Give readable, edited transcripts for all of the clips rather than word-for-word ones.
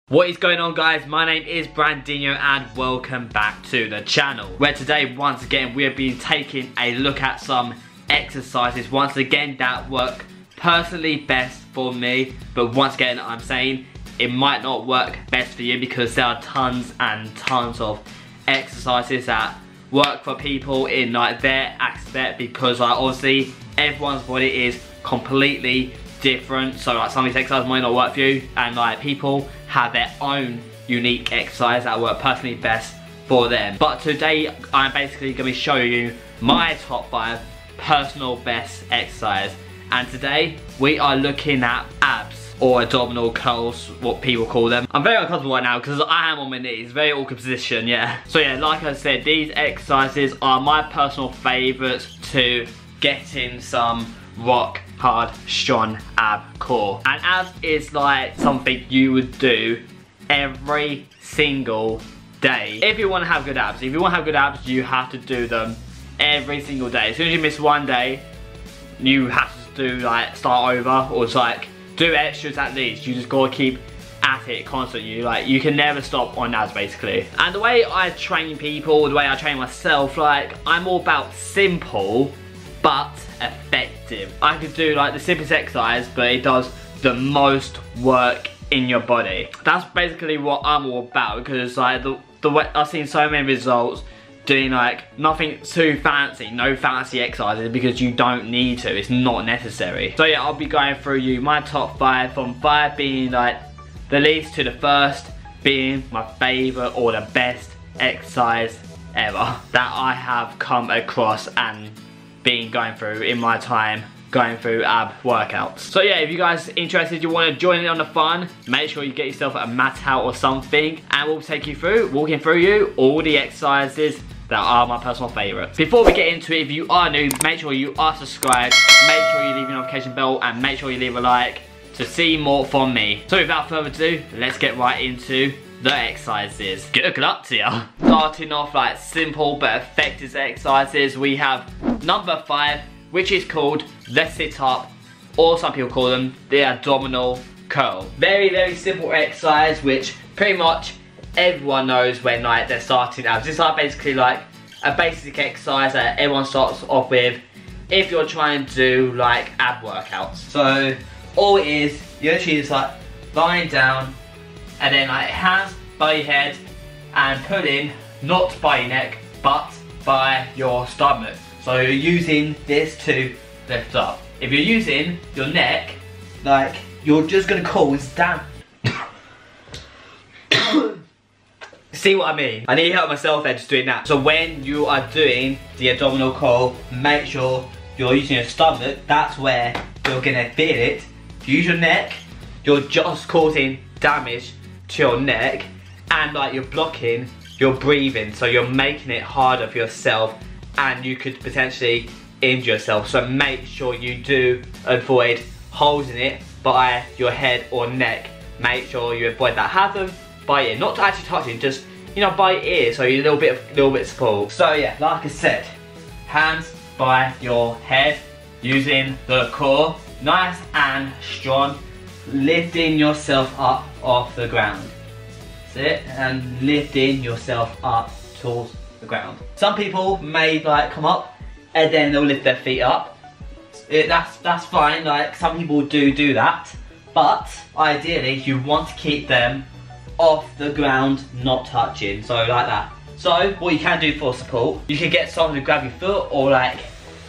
What is going on, guys? My name is Brandeenio and welcome back to the channel, where today once again we'll be taking a look at some exercises once again that work personally best for me, but once again I'm saying it might not work best for you because there are tons and tons of exercises that work for people in like their aspect, because like obviously everyone's body is completely different, so like some of these exercises might not work for you, and like people have their own unique exercise that work personally best for them. But today I'm basically going to be showing you my top 5 personal best exercise, and today we are looking at abs or abdominal curls, what people call them. I'm very uncomfortable right now because I am on my knees, very awkward position, yeah. So yeah, like I said, these exercises are my personal favourites to get in some rock hard strong ab core, and abs is like something you would do every single day if you want to have good abs. If you want to have good abs, you have to do them every single day. As soon as you miss one day, you have to do like start over, or it's like do extras at least. You just gotta keep at it constantly. Like you can never stop on abs basically. And the way I train people, the way I train myself, like I'm all about simple but effective. I could do like the simplest exercise, but it does the most work in your body. That's basically what I'm all about, because like the way I've seen so many results doing like nothing too fancy, no fancy exercises, because you don't need to, it's not necessary. So yeah, I'll be going through you my top 5, from 5 being like the least to the first being my favourite or the best exercise ever that I have come across and been going through in my time going through ab workouts. So yeah, if you guys are interested, you want to join in on the fun, make sure you get yourself a mat out or something, and we'll take you through, walking through you all the exercises that are my personal favourites. Before we get into it, if you are new, make sure you are subscribed, make sure you leave your notification bell, and make sure you leave a like to see more from me. So without further ado, let's get right into the exercises. Good luck to you. Starting off like simple but effective exercises, we have number 5, which is called the sit-up, or some people call them the abdominal curl. Very simple exercise which pretty much everyone knows when like they're starting abs. It's like basically like a basic exercise that everyone starts off with if you're trying to do like ab workouts. So all it is, you actually just like lying down, and then like hands by your head and pulling not by your neck but by your stomach. So you're using this to lift up. If you're using your neck, like you're just gonna cause damn. See what I mean? I need help myself there just doing that. So when you are doing the abdominal curl, make sure you're using your stomach. That's where you're gonna feel it. If you use your neck, you're just causing damage to your neck, and like you're blocking your breathing, so you're making it harder for yourself, and you could potentially injure yourself. So make sure you do avoid holding it by your head or neck. Make sure you avoid that. Have them by your ear, not actually touching, just you know by your ear, so you a little bit support. So yeah, like I said, hands by your head, using the core, nice and strong, lifting yourself up off the ground. That's it, and lifting yourself up towards the ground. Some people may like come up and then they'll lift their feet up. That's fine, like some people do that, but ideally you want to keep them off the ground, not touching, so like that. So what you can do for support, you can get someone to grab your foot, or like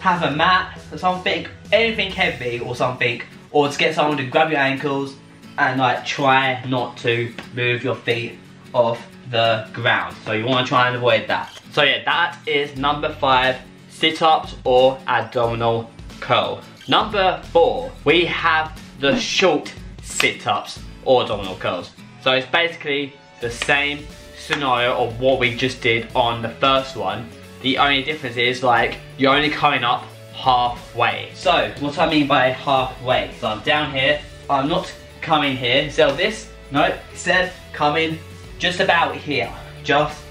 have a mat or something, anything heavy or something, or to get someone to grab your ankles and like try not to move your feet off the ground. So you want to try and avoid that. So yeah, that is number 5, sit-ups or abdominal curl. Number 4, we have the short sit-ups or abdominal curls. So it's basically the same scenario of what we just did on the first one. The only difference is like you're only coming up halfway. So what I mean by halfway, so I'm down here, I'm not coming here instead of this, no, instead coming just about here, just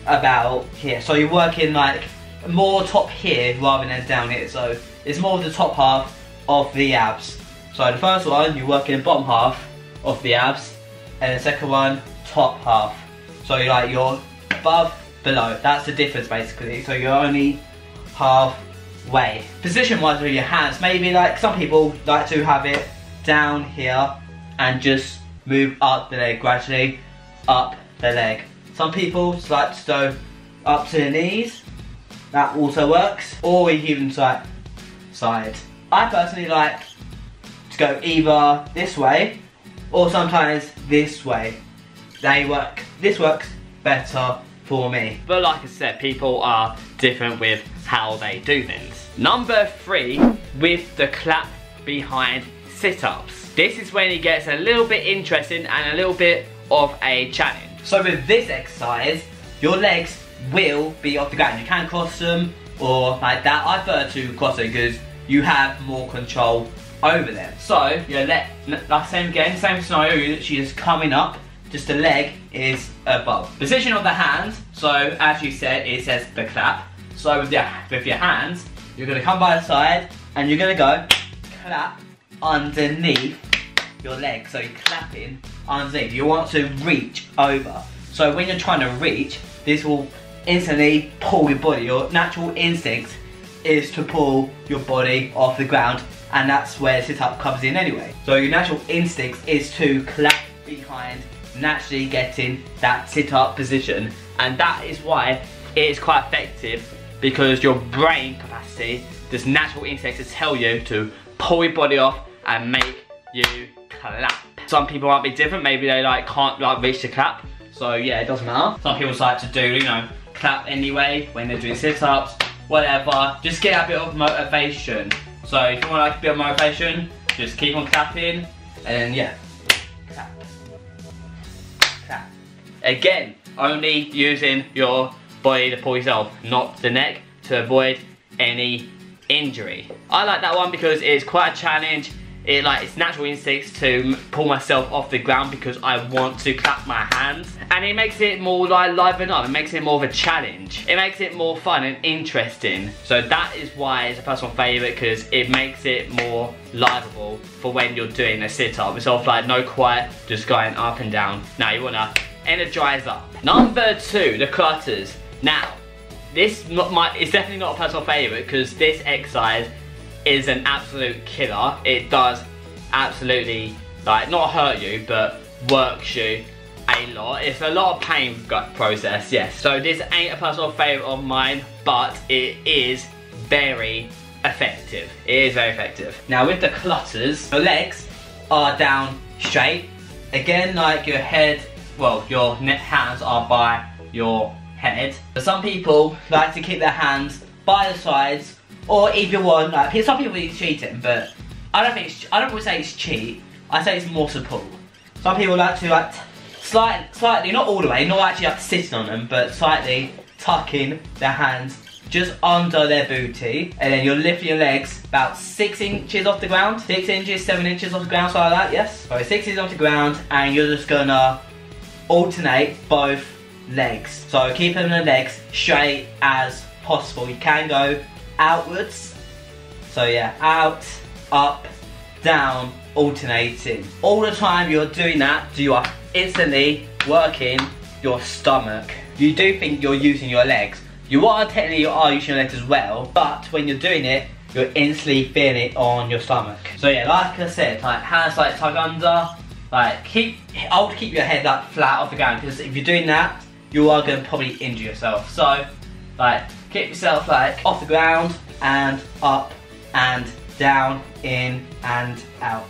about here. So you're working like more top here rather than down here, so it's more of the top half of the abs. So the first one, you're working the bottom half of the abs, and the second one, top half. So you're above, below. That's the difference basically. So you're only halfway. Position wise with your hands, maybe like some people like to have it down here and just move up the leg gradually, up the leg. Some people like to go up to the knees, that also works, or even side. I personally like to go either this way or sometimes this way. They work. This works better for me. But like I said, people are different with how they do things. Number 3, with the clap behind sit-ups. This is when it gets a little bit interesting and a little bit of a challenge. So with this exercise, your legs will be off the ground. You can cross them or like that. I prefer to cross them because you have more control over them. So your leg, like same scenario, you're literally just coming up, just the leg is above. Position of the hands, so as you said, it says the clap. So with your hands, you're gonna come by the side and you're gonna go clap underneath your leg. So you're clapping underneath. You want to reach over. So when you're trying to reach, this will instantly pull your body. Your natural instinct is to pull your body off the ground, and that's where sit-up comes in anyway. So your natural instinct is to clap behind, naturally getting that sit-up position, and that is why it is quite effective, because your brain capacity, this natural instinct to tell you to pull your body off and make you clap. Some people might be different, maybe they can't reach the clap, so yeah, it doesn't matter. Some people like to do, clap anyway when they're doing sit-ups, whatever. Just get a bit of motivation. So if you want a bit of motivation, just keep on clapping, and yeah, clap, clap. Again, only using your body to pull yourself, not the neck, to avoid any injury. I like that one because it's quite a challenge. It's natural instincts to pull myself off the ground because I want to clap my hands, and it makes it more liven up. It makes it more of a challenge. It makes it more fun and interesting. So that is why it's a personal favourite, because it makes it more liveable for when you're doing a sit-up. It's sort of no quiet, just going up and down. Now you wanna energize up. Number 2, the clutters. Now, this it's definitely not a personal favourite because this exercise is an absolute killer. It does absolutely not hurt you, but works you a lot. It's a lot of pain process, yes. So this ain't a personal favourite of mine, but it is very effective. It is very effective. Now with the clutters, your legs are down straight. Again, your head, well, your hands are by your head. But some people like to keep their hands by the sides, or either one. Some people think it's cheating, but I don't want to say it's cheat. I say it's more support. Some people like to slightly, not all the way, not actually sitting on them, but slightly tucking their hands just under their booty, and then you're lifting your legs about 6 inches off the ground, 6 inches, 7 inches off the ground, something like that. Yes. So 6 inches off the ground, and you're just gonna alternate both legs. So keeping the legs straight as possible. You can go outwards, so yeah, out, up, down, alternating. All the time you're doing that, you are instantly working your stomach. You do think you're using your legs. You are technically using your legs as well, but when you're doing it, you're instantly feeling it on your stomach. So yeah, like I said, hands tucked under, I would keep your head flat off the ground, because if you're doing that, you are going to probably injure yourself. So keep yourself off the ground and up and down, in and out.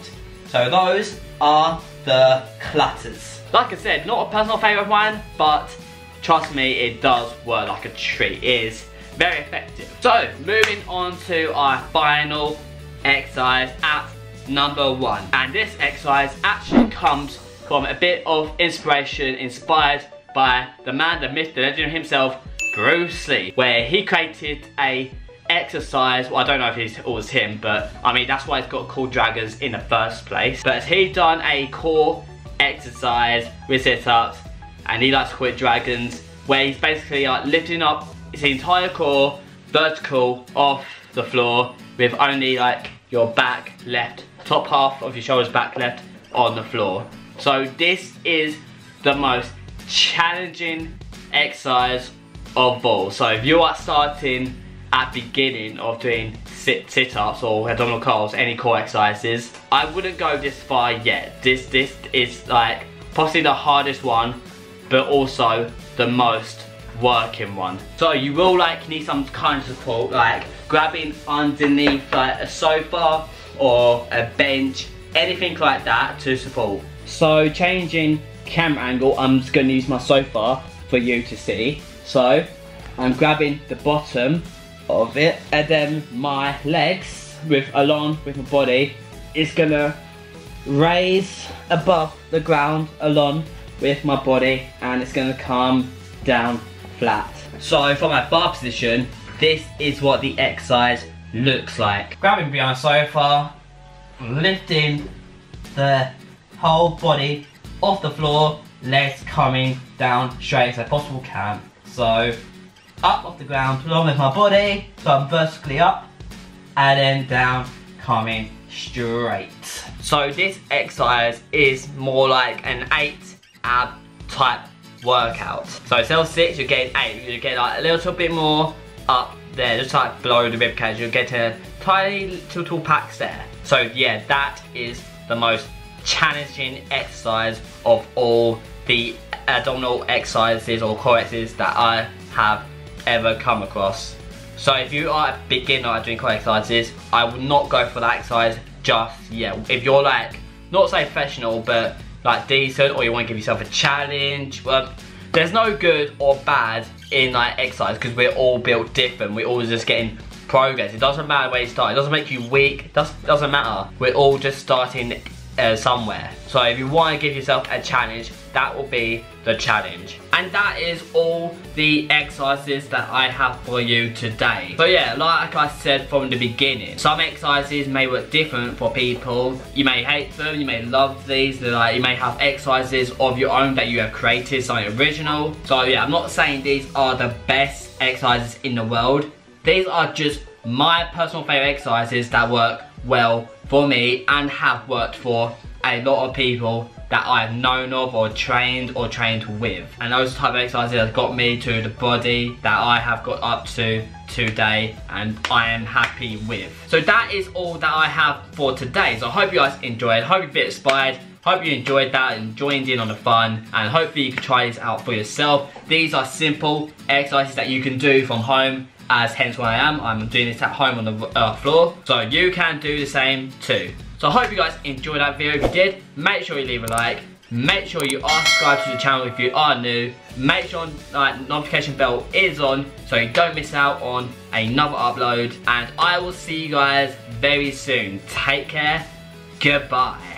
So those are the clutters. Like I said, not a personal favourite of mine, but trust me, it does work like a treat. It is very effective. So moving on to our final exercise at number 1. And this exercise actually comes from a bit of inspiration, inspired by the man, the myth, the legend himself, Bruce Lee, where he created a exercise. Well, I don't know if it was him, but I mean that's why it's got called Dragons in the first place. But he done a core exercise with sit-ups, and he likes to call it Dragons, where he's basically lifting up his entire core vertical off the floor, with only your back left, top half of your shoulders back left on the floor. So this is the most challenging exercise of all. So if you are starting at the beginning of doing sit-ups or abdominal curls, any core exercises, I wouldn't go this far yet. This is like possibly the hardest one, but also the most working one. So you will like need some kind of support, like grabbing underneath like a sofa or a bench, anything like that to support. So changing camera angle, I'm just going to use my sofa for you to see. So I'm grabbing the bottom of it, and then my legs along with my body is going to raise above the ground along with my body, and it's going to come down flat. So from my bar position, this is what the exercise looks like. Grabbing behind the sofa, lifting the whole body off the floor, legs coming down straight as I possibly can. So up off the ground along with my body, so I'm vertically up, and then down, coming straight. So this exercise is more like an 8 ab type workout. So instead of 6, you're getting 8. You get like a little bit more up there, just like below the rib cage. You'll get a tiny little packs there. So yeah, that is the most challenging exercise of all the abdominal exercises or core exercises that I have ever come across. So if you are a beginner at doing core exercises, I would not go for that exercise just yet. If you're like, not say professional, but like decent, or you want to give yourself a challenge, well, there's no good or bad in like exercise, because we're all built different. We're all just getting progress. It doesn't matter where you start. It doesn't make you weak. Doesn't matter. We're all just starting somewhere. So if you want to give yourself a challenge, that will be the challenge. And that is all the exercises that I have for you today. So yeah, like I said from the beginning, some exercises may work different for people. You may hate them, you may love these, like you may have exercises of your own that you have created, something original. So yeah, I'm not saying these are the best exercises in the world. These are just my personal favorite exercises that work well for me and have worked for a lot of people that I've known of or trained with. And those type of exercises have got me to the body that I have got up to today, and I am happy with. So that is all that I have for today. So I hope you guys enjoyed, hope you're a bit inspired, hope you enjoyed that and joined in on the fun, and hopefully you can try this out for yourself. These are simple exercises that you can do from home, as hence where I'm doing this at home on the floor. So you can do the same too. So I hope you guys enjoyed that video. If you did, make sure you leave a like. Make sure you are subscribed to the channel if you are new. Make sure notification bell is on so you don't miss out on another upload. And I will see you guys very soon. Take care. Goodbye.